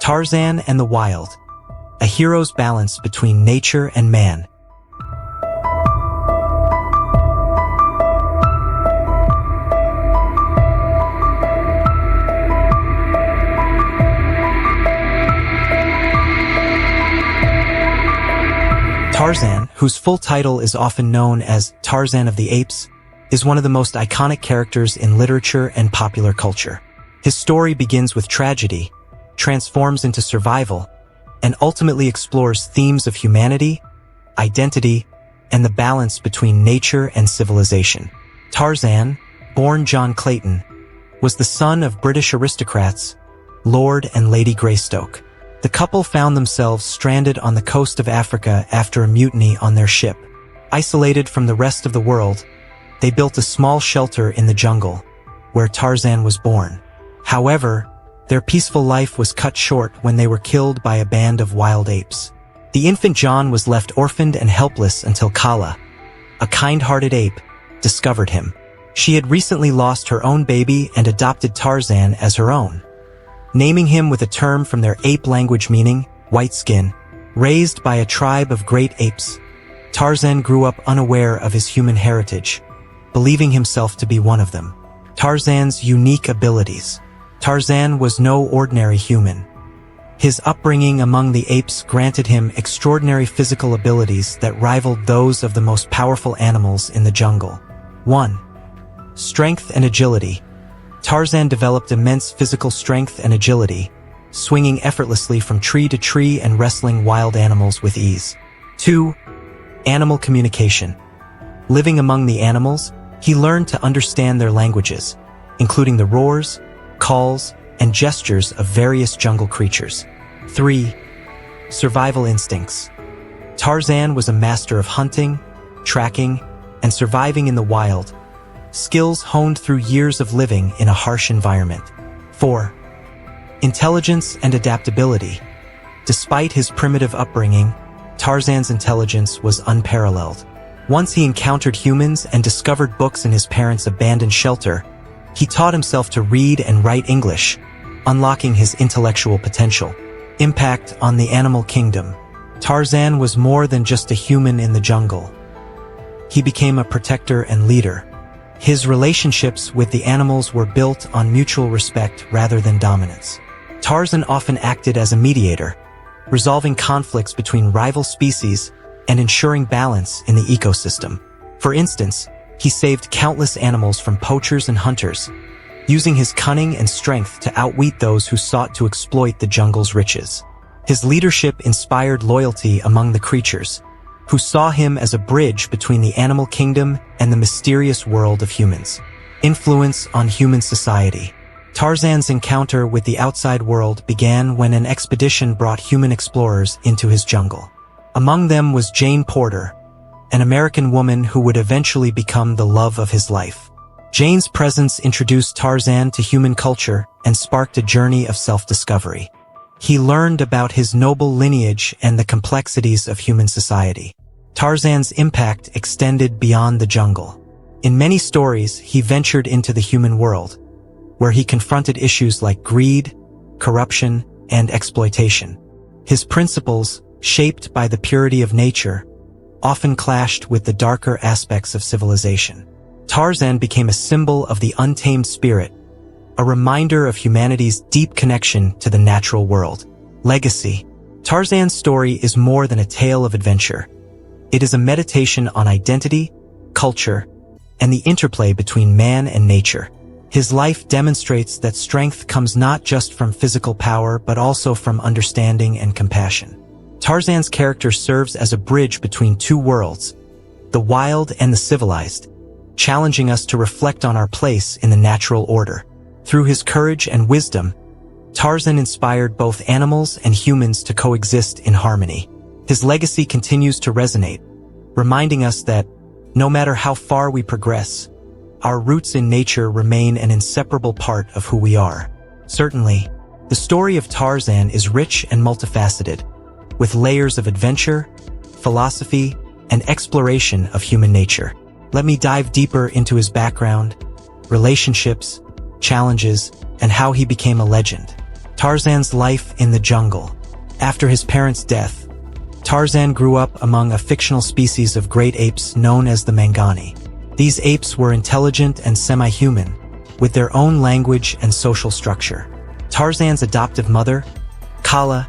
Tarzan and the Wild, a hero's balance between nature and man. Tarzan, whose full title is often known as Tarzan of the Apes, is one of the most iconic characters in literature and popular culture. His story begins with tragedy, transforms into survival, and ultimately explores themes of humanity, identity, and the balance between nature and civilization. Tarzan, born John Clayton, was the son of British aristocrats, Lord and Lady Greystoke. The couple found themselves stranded on the coast of Africa after a mutiny on their ship. Isolated from the rest of the world, they built a small shelter in the jungle, where Tarzan was born. However, their peaceful life was cut short when they were killed by a band of wild apes. The infant John was left orphaned and helpless until Kala, a kind-hearted ape, discovered him. She had recently lost her own baby and adopted Tarzan as her own, naming him with a term from their ape language meaning white skin. Raised by a tribe of great apes, Tarzan grew up unaware of his human heritage, believing himself to be one of them. Tarzan's unique abilities. Tarzan was no ordinary human. His upbringing among the apes granted him extraordinary physical abilities that rivaled those of the most powerful animals in the jungle. 1. Strength and agility. Tarzan developed immense physical strength and agility, swinging effortlessly from tree to tree and wrestling wild animals with ease. 2. Animal communication. Living among the animals, he learned to understand their languages, including the roars, calls, and gestures of various jungle creatures. 3. Survival instincts. Tarzan was a master of hunting, tracking, and surviving in the wild, skills honed through years of living in a harsh environment. 4. Intelligence and adaptability. Despite his primitive upbringing, Tarzan's intelligence was unparalleled. Once he encountered humans and discovered books in his parents' abandoned shelter, he taught himself to read and write English, unlocking his intellectual potential. Impact on the animal kingdom. Tarzan was more than just a human in the jungle. He became a protector and leader. His relationships with the animals were built on mutual respect rather than dominance. Tarzan often acted as a mediator, resolving conflicts between rival species and ensuring balance in the ecosystem. For instance, he saved countless animals from poachers and hunters, using his cunning and strength to outwit those who sought to exploit the jungle's riches. His leadership inspired loyalty among the creatures, who saw him as a bridge between the animal kingdom and the mysterious world of humans. Influence on human society. Tarzan's encounter with the outside world began when an expedition brought human explorers into his jungle. Among them was Jane Porter, an American woman who would eventually become the love of his life. Jane's presence introduced Tarzan to human culture and sparked a journey of self-discovery. He learned about his noble lineage and the complexities of human society. Tarzan's impact extended beyond the jungle. In many stories, he ventured into the human world, where he confronted issues like greed, corruption, and exploitation. His principles, shaped by the purity of nature, often clashed with the darker aspects of civilization. Tarzan became a symbol of the untamed spirit, a reminder of humanity's deep connection to the natural world. Legacy. Tarzan's story is more than a tale of adventure. It is a meditation on identity, culture, and the interplay between man and nature. His life demonstrates that strength comes not just from physical power but also from understanding and compassion. Tarzan's character serves as a bridge between two worlds, the wild and the civilized, challenging us to reflect on our place in the natural order. Through his courage and wisdom, Tarzan inspired both animals and humans to coexist in harmony. His legacy continues to resonate, reminding us that, no matter how far we progress, our roots in nature remain an inseparable part of who we are. Certainly, the story of Tarzan is rich and multifaceted, with layers of adventure, philosophy, and exploration of human nature. Let me dive deeper into his background, relationships, challenges, and how he became a legend. Tarzan's life in the jungle. After his parents' death, Tarzan grew up among a fictional species of great apes known as the mangani. These apes were intelligent and semi-human, with their own language and social structure. Tarzan's adoptive mother, Kala,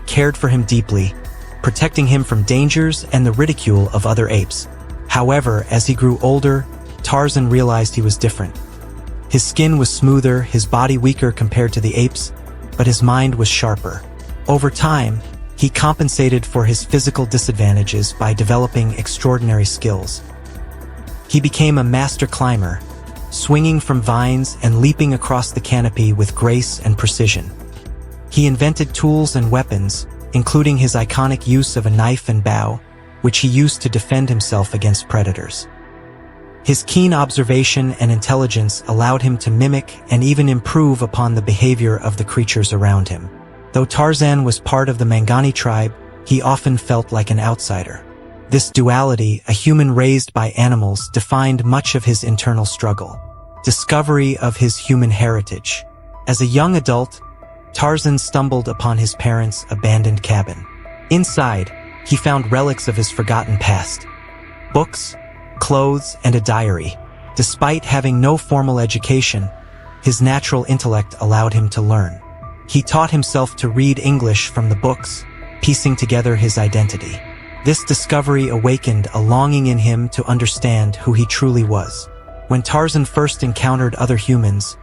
cared for him deeply, protecting him from dangers and the ridicule of other apes. However, as he grew older, Tarzan realized he was different. His skin was smoother, his body weaker compared to the apes, but his mind was sharper. Over time, he compensated for his physical disadvantages by developing extraordinary skills. He became a master climber, swinging from vines and leaping across the canopy with grace and precision. He invented tools and weapons, including his iconic use of a knife and bow, which he used to defend himself against predators. His keen observation and intelligence allowed him to mimic and even improve upon the behavior of the creatures around him. Though Tarzan was part of the Mangani tribe, he often felt like an outsider. This duality, a human raised by animals, defined much of his internal struggle. Discovery of his human heritage. As a young adult, Tarzan stumbled upon his parents' abandoned cabin. Inside, he found relics of his forgotten past. Books, clothes, and a diary. Despite having no formal education, his natural intellect allowed him to learn. He taught himself to read English from the books, piecing together his identity. This discovery awakened a longing in him to understand who he truly was. When Tarzan first encountered other humans,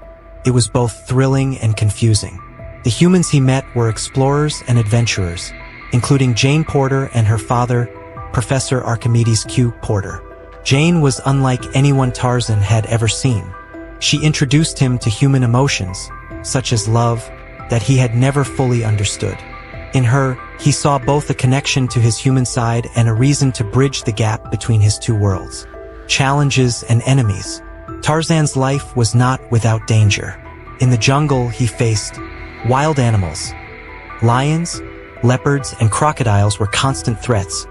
it was both thrilling and confusing. The humans he met were explorers and adventurers, including Jane Porter and her father, Professor Archimedes Q. Porter. Jane was unlike anyone Tarzan had ever seen. She introduced him to human emotions, such as love, that he had never fully understood. In her, he saw both a connection to his human side and a reason to bridge the gap between his two worlds. Challenges and enemies. Tarzan's life was not without danger. In the jungle, he faced wild animals. Lions, leopards, and crocodiles were constant threats,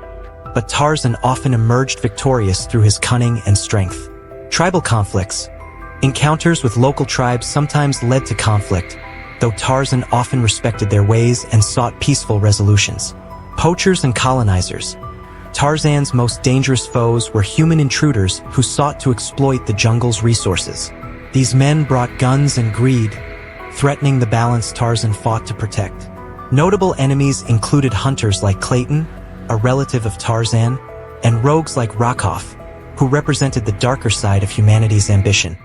but Tarzan often emerged victorious through his cunning and strength. Tribal conflicts. Encounters with local tribes sometimes led to conflict, though Tarzan often respected their ways and sought peaceful resolutions. Poachers and colonizers. Tarzan's most dangerous foes were human intruders who sought to exploit the jungle's resources. These men brought guns and greed, threatening the balance Tarzan fought to protect. Notable enemies included hunters like Clayton, a relative of Tarzan, and rogues like Rakov, who represented the darker side of humanity's ambition.